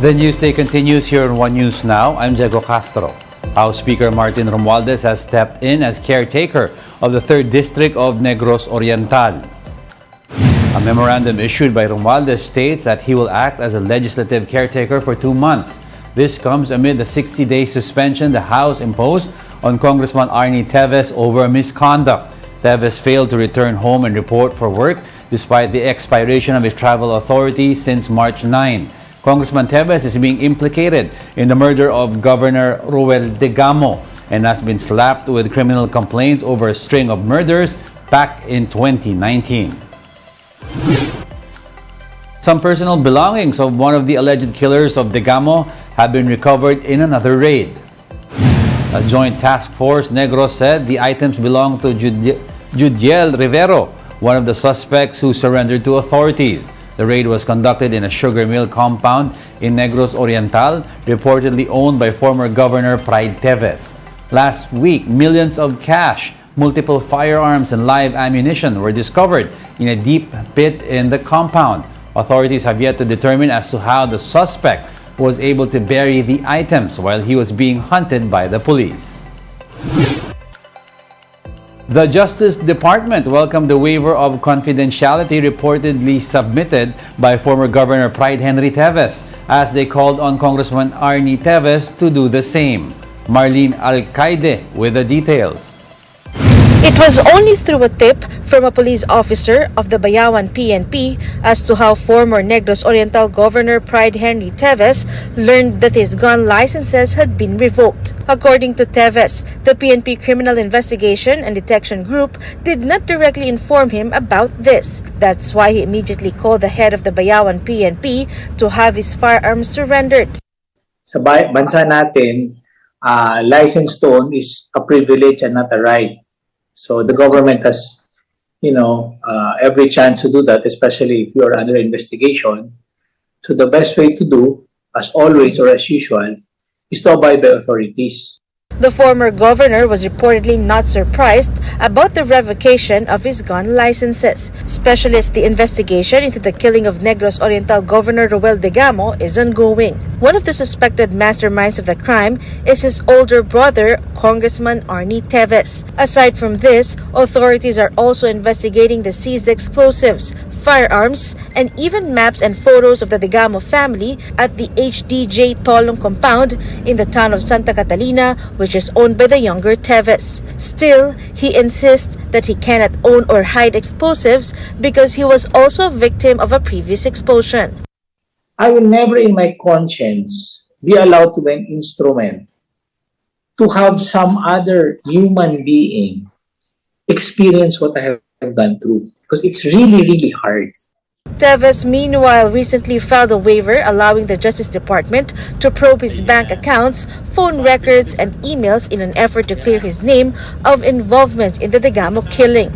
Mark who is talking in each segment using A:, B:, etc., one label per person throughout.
A: The news day continues here on One News Now. I'm Diego Castro. House Speaker Martin Romualdez has stepped in as caretaker of the 3rd District of Negros Oriental. A memorandum issued by Romualdez states that he will act as a legislative caretaker for 2 months. This comes amid the 60-day suspension the House imposed on Congressman Arnie Teves over misconduct. Teves failed to return home and report for work despite the expiration of his travel authority since March 9. Congressman Teves is being implicated in the murder of Governor Roel Degamo and has been slapped with criminal complaints over a string of murders back in 2019. Some personal belongings of one of the alleged killers of Degamo have been recovered in another raid. A joint task force Negros said the items belong to Judiel Rivero, one of the suspects who surrendered to authorities. The raid was conducted in a sugar mill compound in Negros Oriental, reportedly owned by former Governor Pride Teves. Last week, millions of cash, multiple firearms, and live ammunition were discovered in a deep pit in the compound. Authorities have yet to determine as to how the suspect was able to bury the items while he was being hunted by the police. The Justice Department welcomed the waiver of confidentiality reportedly submitted by former Governor Pride Henry Teves, as they called on Congressman Arnie Teves to do the same. Marlene Alcaide with the details.
B: It was only through a tip from a police officer of the Bayawan PNP as to how former Negros Oriental Governor Pride Henry Teves learned that his gun licenses had been revoked. According to Teves, the PNP Criminal Investigation and Detection Group did not directly inform him about this. That's why he immediately called the head of the Bayawan PNP to have his firearms surrendered.
C: Sa bansa natin, license to own is a privilege and not a right. So the government has, every chance to do that, especially if you are under investigation. So the best way to do, as always or as usual, is to abide by authorities.
B: The former governor was reportedly not surprised about the revocation of his gun licenses. Specialists, the investigation into the killing of Negros Oriental Governor Roel Degamo is ongoing. One of the suspected masterminds of the crime is his older brother, Congressman Arnie Teves. Aside from this, authorities are also investigating the seized explosives, firearms, and even maps and photos of the Degamo family at the HDJ Tolong compound in the town of Santa Catalina, which is owned by the younger Teves. Still, he insists that he cannot own or hide explosives because he was also a victim of a previous explosion.
C: I will never in my conscience be allowed to be an instrument to have some other human being experience what I have gone through, because it's really, really hard.
B: Teves, meanwhile, recently filed a waiver allowing the Justice Department to probe his bank accounts, phone records, and emails in an effort to clear his name of involvement in the Degamo killing.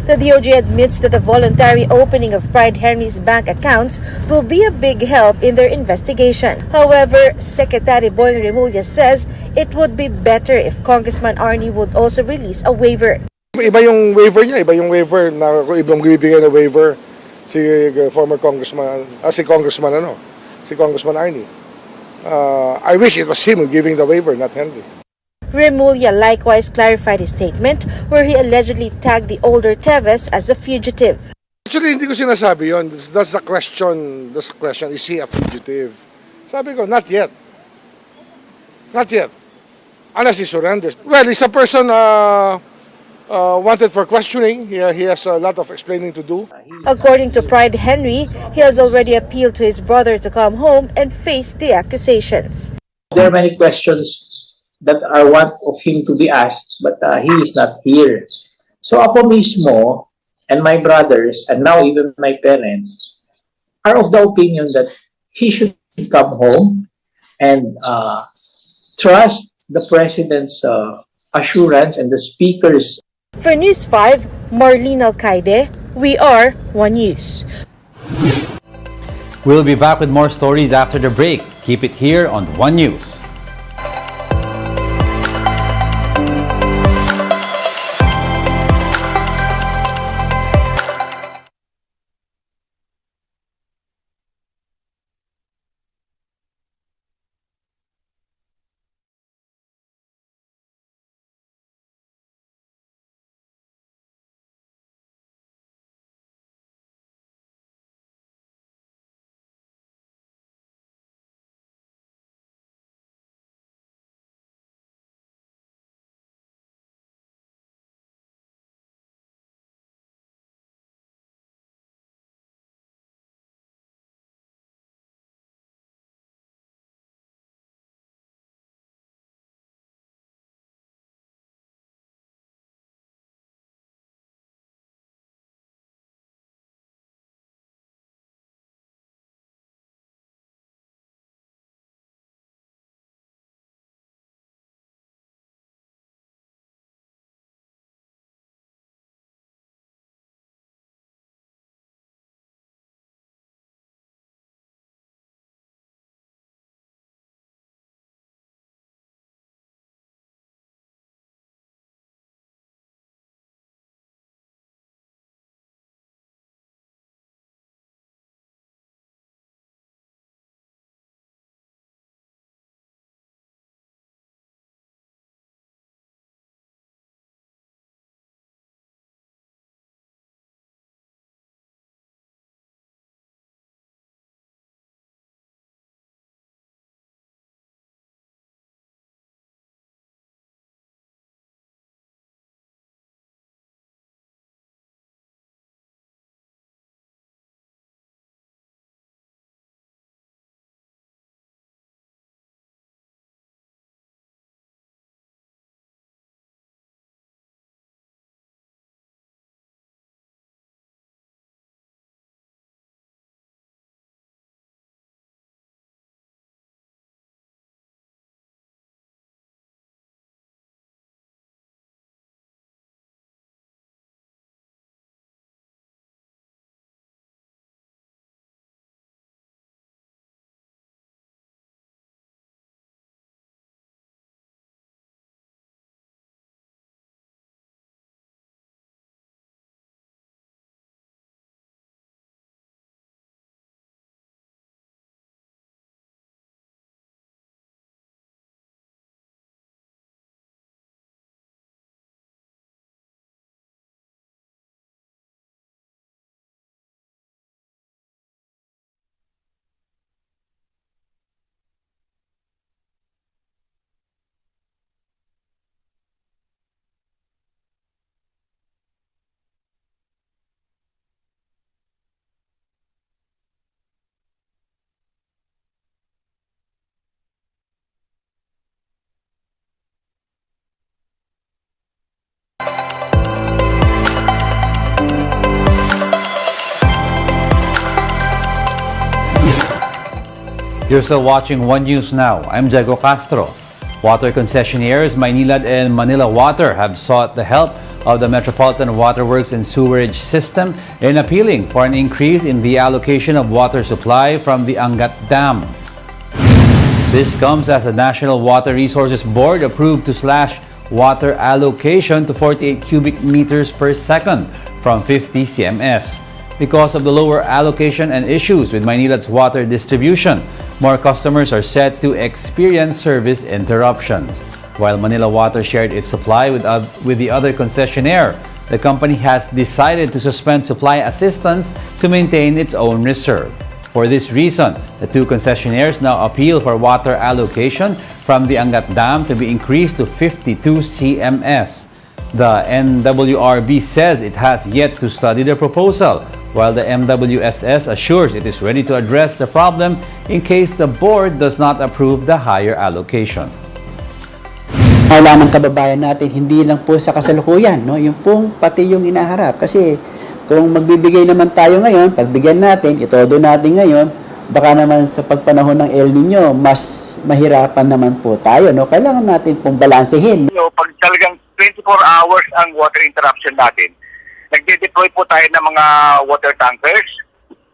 B: The DOJ admits that the voluntary opening of Pride Henry's bank accounts will be a big help in their investigation. However, Secretary Boying Remulla says it would be better if Congressman Arnie would also release a waiver.
D: Iba yung waiver niya, iba yung waiver na ibang bibigay na waiver si former congressman, si Congressman Arnie. I wish it was him giving the waiver, not Henry.
B: Remulla likewise clarified his statement where he allegedly tagged the older Teves as a fugitive.
D: Actually, hindi ko sinasabi yun. That's the question. That's the question. Is he a fugitive? Sabi ko, not yet. Not yet. Unless he surrenders. Well, he's a person wanted for questioning. He has a lot of explaining to do.
B: According to Pride Henry, he has already appealed to his brother to come home and face the accusations.
C: There are many questions that I want of him to be asked, but he is not here. So ako mismo and my brothers, and now even my parents, are of the opinion that he should come home and trust the President's assurance and the Speaker's.
B: For News 5, Marlene Alcaide, we are One News.
A: We'll be back with more stories after the break. Keep it here on One News. You're still watching One News Now. I'm Diego Castro. Water concessionaires Maynilad and Manila Water have sought the help of the Metropolitan Waterworks and Sewerage System in appealing for an increase in the allocation of water supply from the Angat Dam. This comes as the National Water Resources Board approved to slash water allocation to 48 cubic meters per second from 50 cms. Because of the lower allocation and issues with Maynilad's water distribution, more customers are set to experience service interruptions. While Manila Water shared its supply with the other concessionaire, the company has decided to suspend supply assistance to maintain its own reserve. For this reason, the two concessionaires now appeal for water allocation from the Angat Dam to be increased to 52 cms. The NWRB says it has yet to study the proposal, while the MWSS assures it is ready to address the problem in case the board does not approve the higher allocation.
E: Kailangan kababayan natin, hindi lang po sa kasalukuyan, no? Yung pong pati yung inaharap. Kasi kung magbibigay naman tayo ngayon, pagbigyan natin, itodo natin ngayon, baka naman sa pagpanahon ng El Nino, mas mahirapan naman po tayo, no? Kailangan natin pong balansehin.
F: Pag talagang 24 hours ang water interruption natin, nagde-deploy po tayo ng mga water tankers,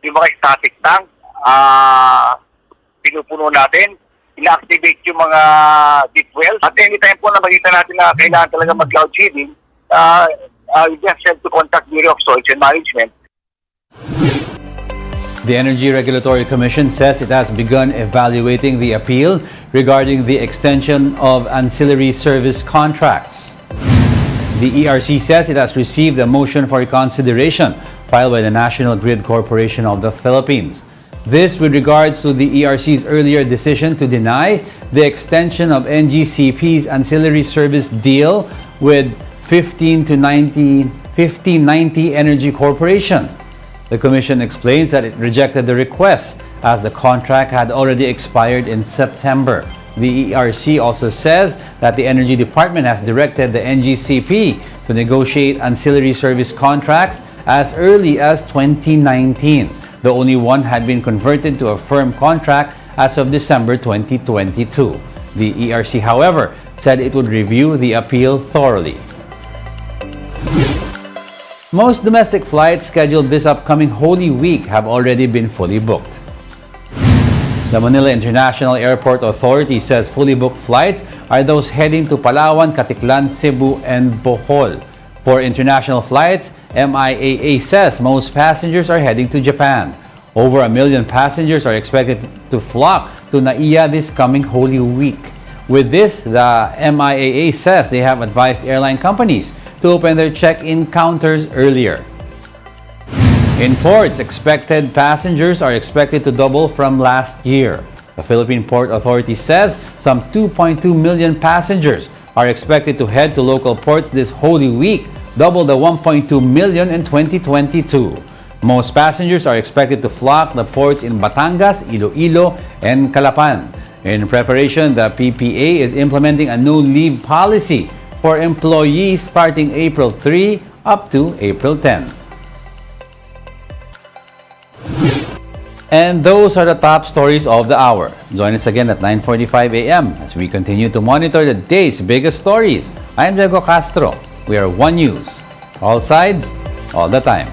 F: yung mga static tank, pinupuno natin, ina-activate yung mga deep wells. At anytime po na makita natin na kailangan talaga mag-cloud seeding, you just have to contact Bureau of Soils and Management.
A: The Energy Regulatory Commission says it has begun evaluating the appeal regarding the extension of ancillary service contracts. The ERC says it has received a motion for reconsideration filed by the National Grid Corporation of the Philippines. This with regards to the ERC's earlier decision to deny the extension of NGCP's ancillary service deal with 1590 Energy Corporation. The Commission explains that it rejected the request as the contract had already expired in September. The ERC also says that the Energy Department has directed the NGCP to negotiate ancillary service contracts as early as 2019. The only one had been converted to a firm contract as of December 2022. The ERC, however, said it would review the appeal thoroughly. Most domestic flights scheduled this upcoming Holy Week have already been fully booked. The Manila International Airport Authority says fully booked flights are those heading to Palawan, Caticlan, Cebu, and Bohol. For international flights, MIAA says most passengers are heading to Japan. Over 1 million passengers are expected to flock to Naiya this coming Holy Week. With this, the MIAA says they have advised airline companies to open their check-in counters earlier. In ports, expected passengers are expected to double from last year. The Philippine Port Authority says some 2.2 million passengers are expected to head to local ports this Holy Week, double the 1.2 million in 2022. Most passengers are expected to flock the ports in Batangas, Iloilo, and Calapan. In preparation, the PPA is implementing a no-leave policy for employees starting April 3 up to April 10. And those are the top stories of the hour. Join us again at 9:45 a.m. as we continue to monitor the day's biggest stories. I'm Diego Castro. We are One News. All sides, all the time.